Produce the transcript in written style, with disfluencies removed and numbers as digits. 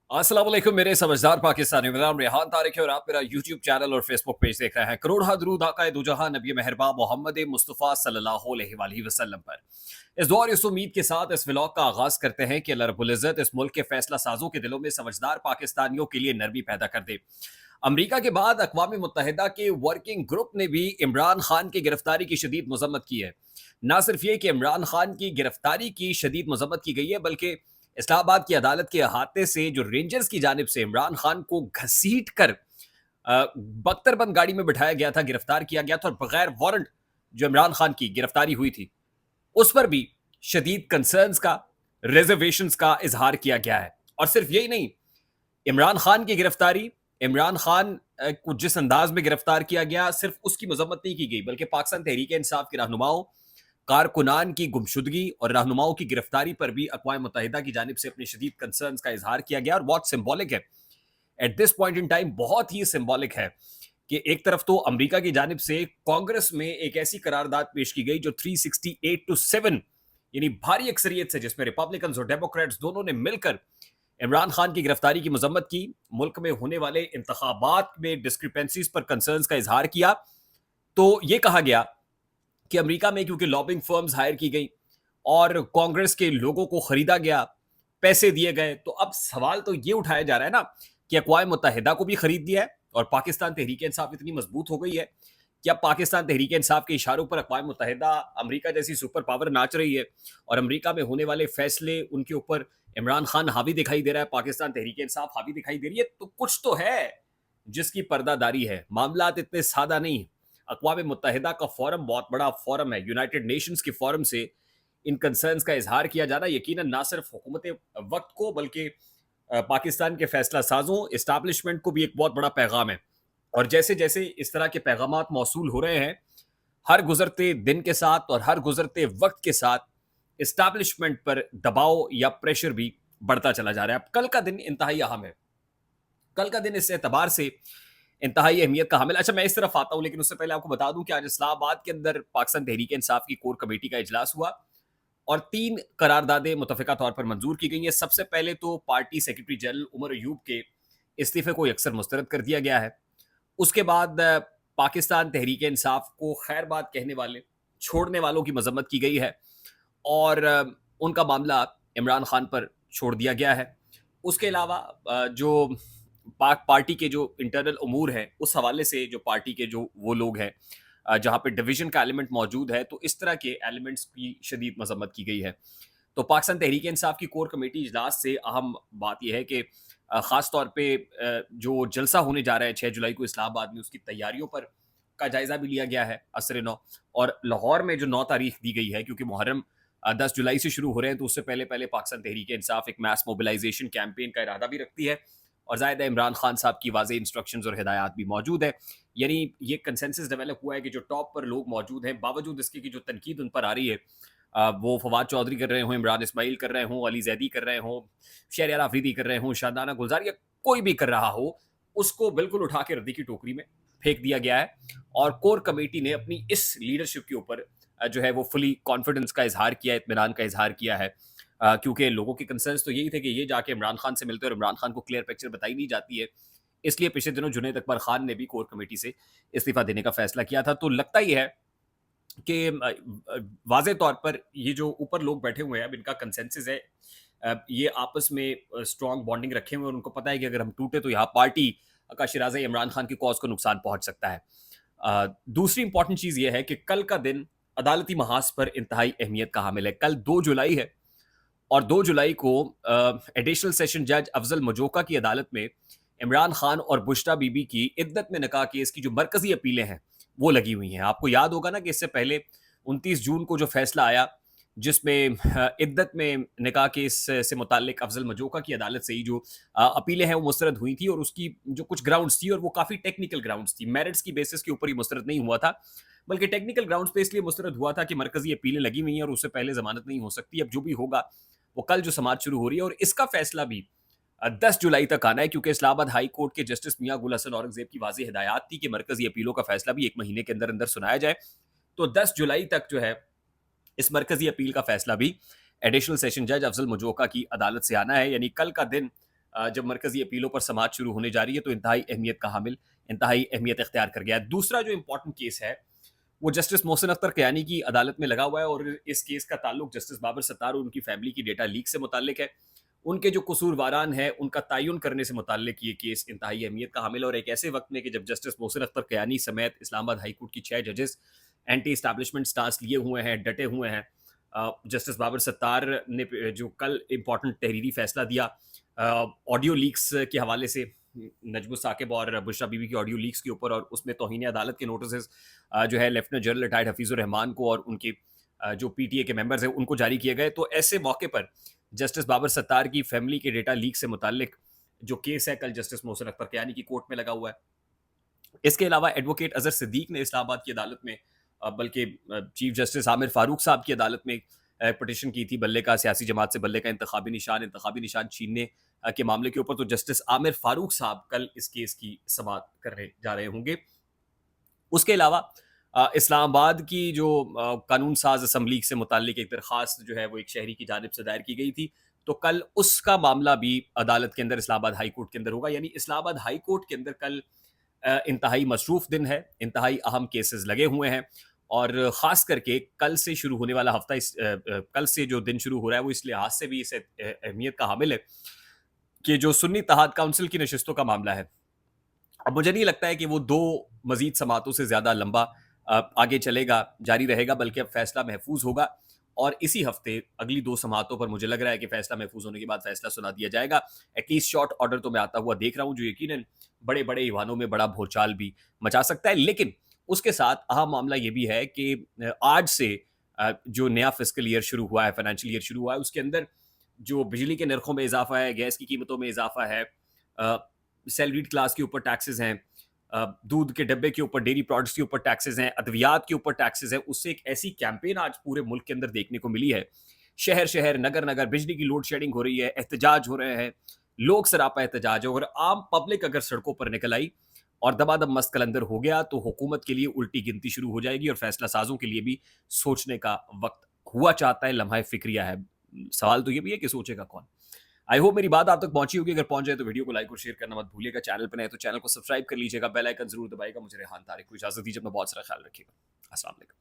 अस्सलाम वालेकुम मेरे समझदार पाकिस्तानी। मेरा नाम रेहान तारिक है और आप मेरा यूट्यूब चैनल और फेसबुक पेज देख रहे हैं। करोड़ दरूद आका दो जहां नबी मेहरबान मोहम्मद मुस्तफ़ा सल्लल्लाहु अलैहि वसल्लम पर। इस दुआ और इस उम्मीद के साथ इस व्लॉग का आगाज करते हैं कि अल्लाह रब्बुल इज़्ज़त इस मुल्क के फैसला साजों के दिलों में समझदार पाकिस्तानियों के लिए नरमी पैदा कर दे। अमरीका के बाद अक़वाम मुत्तहिदा के वर्किंग ग्रुप ने भी इमरान खान की गिरफ्तारी की शदीद मजम्मत की है। ना सिर्फ ये कि इमरान खान की गिरफ्तारी की शदीद मजम्मत की गई है, बल्कि इस्लामाबाद की अदालत के अहाते से जो रेंजर्स की जानिब से इमरान खान को घसीट कर बख्तरबंद गाड़ी में बिठाया गया था, गिरफ्तार किया गया था और बगैर वारंट जो इमरान खान की गिरफ्तारी हुई थी उस पर भी शदीद कंसर्न्स का, रिजर्वेशंस का इजहार किया गया है। और सिर्फ यही नहीं, इमरान खान की गिरफ्तारी, इमरान खान को जिस अंदाज में गिरफ्तार किया गया, सिर्फ उसकी मजम्मत नहीं की गई, बल्कि पाकिस्तान तहरीक इंसाफ के रहनुमाओं, कारकुनान की गुमशुदगी और रहनुमाओं की गिरफ्तारी पर भी अक़वाम मुत्तहिदा की जानिब से अपने शदीद कंसर्न्स का इजहार किया गया। और बहुत सिंबॉलिक है, at this point in time बहुत ही सिंबॉलिक है कि एक तरफ तो अमेरिका की जानिब से कांग्रेस में एक ऐसी करारदाद पेश की गई जो 368-7 यानी भारी अक्सरियत से, जिसमें रिपब्लिकन और डेमोक्रेट्स दोनों ने मिलकर इमरान खान की गिरफ्तारी की मजम्मत की, मुल्क में होने वाले इंतखाबात में डिस्क्रिपेंसीज पर कंसर्न्स का इजहार किया। तो यह कहा गया कि अमेरिका में क्योंकि लॉबिंग फर्म्स हायर की गई और कांग्रेस के लोगों को खरीदा गया, पैसे दिए गए, तो अब सवाल तो ये उठाया जा रहा है ना कि अक़वाम मुत्तहिदा को भी खरीद दिया है और पाकिस्तान तहरीक इंसाफ इतनी मजबूत हो गई है कि अब पाकिस्तान तहरीक इंसाफ के इशारों पर अक़वाम मुत्तहिदा अमेरिका जैसी सुपर पावर नाच रही है और अमेरिका में होने वाले फैसले उनके ऊपर इमरान खान हावी दिखाई दे रहा है, पाकिस्तान तहरीक इंसाफ हावी दिखाई दे रही है। तो कुछ तो है जिसकी पर्दादारी है, मामला इतने सादा नहीं। अक़वाम मुत्तहिदा का फोरम बहुत बड़ा फोरम है, यूनाइटेड नेशंस के फोरम से इन कंसर्न्स का इजहार किया जाना यकीनन ना सिर्फ हुकूमत वक्त को बल्कि पाकिस्तान के फैसला साजों, इस्टेब्लिशमेंट को भी एक बहुत बड़ा पैगाम है। और जैसे जैसे इस तरह के पैगामात मौसूल हो रहे हैं, हर गुजरते दिन के साथ और हर गुजरते वक्त के साथ इस्टेब्लिशमेंट पर दबाव या प्रेशर भी बढ़ता चला जा रहा है। अब कल का दिन इंतहाई अहम है, कल का दिन इस एतबार से इंतहाई अहमियत का हामिल। अच्छा, मैं इस तरफ आता हूं, लेकिन उससे पहले आपको बता दूं कि आज इस्लामाबाद के अंदर पाकिस्तान तहरीक इंसाफ की कोर कमेटी का इजलास हुआ और 3 करारदादें मुतफ़िका तौर पर मंजूर की गई हैं। सबसे पहले तो party secretary general Umar Ayub के इस्तीफे को यकसर मुस्तरद कर दिया गया है। उसके बाद पाकिस्तान तहरीक इंसाफ को खैरबाद कहने वाले, छोड़ने वालों की मजम्मत की गई है और उनका मामला इमरान खान पर छोड़ दिया गया है। उसके अलावा जो पाक पार्टी के जो इंटरनल अमूर हैं, उस हवाले से जो पार्टी के जो वो लोग हैं जहाँ पे डिवीजन का एलिमेंट मौजूद है, तो इस तरह के एलिमेंट्स की शदीद मजम्मत की गई है। तो पाकिस्तान तहरीक इंसाफ की कोर कमेटी इजलास से अहम बात यह है कि ख़ास तौर पे जो जलसा होने जा रहा है 6 जुलाई को इस्लामाबाद में, उसकी तैयारियों पर का जायज़ा भी लिया गया है असर नौ। और लाहौर में जो 9 तारीख दी गई है, क्योंकि मुहर्रम 10 जुलाई से शुरू हो रहे हैं, तो उससे पहले पहले पाकिस्तान तहरीक इंसाफ एक मैस मोबिलाइजेशन कैंपेन का इरादा भी रखती है और ज़ाहिर है इमरान खान साहब की वाज़ेह इंस्ट्रक्शंस और हिदायत भी मौजूद है। यानी ये कंसेंसस डेवलप हुआ है कि जो टॉप पर लोग मौजूद हैं, बावजूद इसके कि जो तनकीद उन पर आ रही है, वो फवाद चौधरी कर रहे हों, इमरान इस्माइल कर रहे हों, अली जैदी कर रहे हों, शहरयार आफरीदी कर रहे हों, शादाना गुलजार या कोई भी कर रहा हो, उसको बिल्कुल उठा के रद्दी की टोकरी में फेंक दिया गया है। और कोर कमेटी ने अपनी इस लीडरशिप के ऊपर जो है वो फुली कॉन्फिडेंस का इजहार किया है, इत्मीनान का इजहार किया है, क्योंकि लोगों के कंसर्न्स तो यही थे कि ये जाके इमरान खान से मिलते और इमरान खान को क्लियर पिक्चर बताई नहीं जाती है। इसलिए पिछले दिनों जुनैद अकबर खान ने भी कोर कमेटी से इस्तीफा देने का फैसला किया था। तो लगता ही है कि वाज़ेह तौर पर ये जो ऊपर लोग बैठे हुए हैं, अब इनका कंसेंसस है, ये आपस में स्ट्रॉन्ग बॉन्डिंग रखे हुए हैं और उनको पता है कि अगर हम टूटे तो यहाँ पार्टी का शिराज़ा इमरान खान की कॉज को नुकसान पहुंच सकता है। दूसरी इंपॉर्टेंट चीज़ ये है कि कल का दिन अदालती महाज पर इंतहाई अहमियत का हामिल है। कल 2 जुलाई है और 2 जुलाई को एडिशनल सेशन जज अफजल मजोका की अदालत में इमरान खान और बुशरा बीबी की इद्दत में निकाह केस की जो मरकजी अपीलें हैं वो लगी हुई हैं। आपको याद होगा ना कि इससे पहले 29 जून को जो फैसला आया, जिसमें इद्दत में निकाह केस से मुताल्लिक अफजल मजोका की अदालत से ही जो अपीलें हैं वो मुस्तरद हुई थी और उसकी जो कुछ ग्राउंड्स थी और वो काफ़ी टेक्निकल ग्राउंड्स थी, मेरिट्स की बेसिस के ऊपर ही मुस्तरद नहीं हुआ था, बल्कि टेक्निकल ग्राउंड्स पे इसलिए मुस्तरद हुआ था कि मरकजी अपीलें लगी हुई हैं और उससे पहले जमानत नहीं हो सकती। अब जो भी होगा वो कल जो समात शुरू हो रही है और इसका फैसला भी 10 जुलाई तक आना है, क्योंकि इस्लामाबाद हाई कोर्ट के जस्टिस मियां गुल हसन औरंगजेब की वाज़ेह हिदायत थी कि मरकजी अपीलों का फैसला भी 1 महीने के अंदर अंदर सुनाया जाए। तो 10 जुलाई तक जो है इस मरकजी अपील का फैसला भी एडिशनल सेशन जज अफजल मजोका की अदालत से आना है। यानी कल का दिन जब मरकज़ी अपीलों पर समाअत शुरू होने जा रही है, तो इंतहाई अहमियत का हामिल, इंतहाई अहमियत इख्तियार कर गया है। दूसरा जो इम्पोर्टेंट केस है, वो जस्टिस मोहसिन अख्तर कियानी की अदालत में लगा हुआ है और इस केस का ताल्लुक जस्टिस बाबर सत्तार और उनकी फैमिली की डेटा लीक से मुताल्लिक है। उनके जो कसूरवारान हैं, उनका तयन करने से मुताल्लिक ये केस इंतहाई अहमियत का हामिल है और एक ऐसे वक्त में कि जब जस्टिस मोहसिन अख्तर कियानी समेत इस्लामाबाद हाई कोर्ट की 6 जजेस एंटी एस्टैब्लिशमेंट स्टांस लिए हुए हैं, डटे हुए हैं। जस्टिस बाबर सत्तार ने जो कल इम्पोर्टेंट तहरीरी फैसला दिया ऑडियो लीक्स के हवाले से, नजमुल साकिब और बुशरा बीबी की ऑडियो लीक्स के ऊपर, और उसमें तौहीन अदालत के नोटिस जो है लेफ्टिनेंट जनरल रिटायर्ड हफीज़ुर रहमान को और उनके जो पीटीए के मेंबर्स हैं उनको जारी किए गए। तो ऐसे मौके पर जस्टिस बाबर सत्तार की फैमिली के डेटा लीक से मुताल्लिक जो केस है, कल जस्टिस मोहसिन अख्तर कियानी की कोर्ट में लगा हुआ है। इसके अलावा एडवोकेट अजहर सिद्दीक ने इस्लामाबाद की अदालत में, बल्कि चीफ जस्टिस आमिर फारूक साहब की अदालत में पटिशन की थी बल्ले का, सियासी जमात से बल्ले का इंतखाबी निशान छीनने के मामले के ऊपर। तो जस्टिस आमिर फारूक साहब कल इस केस की समाअत करने जा रहे होंगे। उसके अलावा इस्लामाबाद की जो कानून साज असम्बली से मुताल्लिक एक दरख्वास्त जो है वो एक शहरी की जानिब से दायर की गई थी, तो कल उसका मामला भी अदालत के अंदर इस्लामाबाद हाई कोर्ट के अंदर होगा। यानी इस्लामाबाद हाई कोर्ट के अंदर कल इंतहाई मसरूफ दिन है, इंतहाई अहम केसेस लगे हुए हैं और ख़ास करके कल से शुरू होने वाला हफ्ता कल से जो दिन शुरू हो रहा है वो इस लिहाज से भी इस अहमियत का हामिल है कि जो सुन्नी इत्तेहाद काउंसिल की नशिस्तों का मामला है, अब मुझे नहीं लगता है कि वो 2 मज़ीद समातों से ज़्यादा लंबा आगे चलेगा, जारी रहेगा, बल्कि अब फैसला महफूज होगा और इसी हफ्ते अगली 2 समातों पर मुझे लग रहा है कि फैसला महफूज होने के बाद फैसला सुना दिया जाएगा। एटलीस्ट शॉर्ट ऑर्डर तो मैं आता हुआ देख रहा हूँ, जो यकीनन बड़े-बड़े ईवानों में बड़ा भूचाल भी मचा सकता है। लेकिन उसके साथ अहम मामला ये भी है कि आज से जो नया फिस्कल ईयर शुरू हुआ है, फाइनेंशियल ईयर शुरू हुआ है, उसके अंदर जो बिजली के नरखों में इज़ाफ़ा है, गैस की कीमतों में इज़ाफ़ा है, सैलरीड क्लास के ऊपर टैक्सेस हैं, दूध के डब्बे के ऊपर, डेयरी प्रोडक्ट्स के ऊपर टैक्सेस हैं, अद्वियात के ऊपर टैक्सेस हैं। उससे एक ऐसी कैंपेन आज पूरे मुल्क के अंदर देखने को मिली है। शहर-शहर, नगर-नगर बिजली की लोड शेडिंग हो रही है, एहतजाज हो रहे हैं, लोग सरापा एहतजाज है और आम पब्लिक अगर सड़कों पर निकल आई और दमादम मस्त कलंदर हो गया, तो हुकूमत के लिए उल्टी गिनती शुरू हो जाएगी और फैसला साज़ों के लिए भी सोचने का वक़्त हुआ चाहता है, लम्हा फ़िक्रिया है। सवाल तो ये भी है कि सोचेगा कौन? आई होप मेरी बात आप तक पहुंची होगी। अगर पहुंच जाए तो वीडियो को लाइक और शेयर करना मत भूलिएगा। चैनल पर नए तो चैनल को सब्सक्राइब कर लीजिएगा, बेल आइकन जरूर दबाइएगा। मुझे रेहान तारिक को इजाजत दीजिए, अपना बहुत सारा ख्याल रखिएगा। अस्सलाम वालेकुम।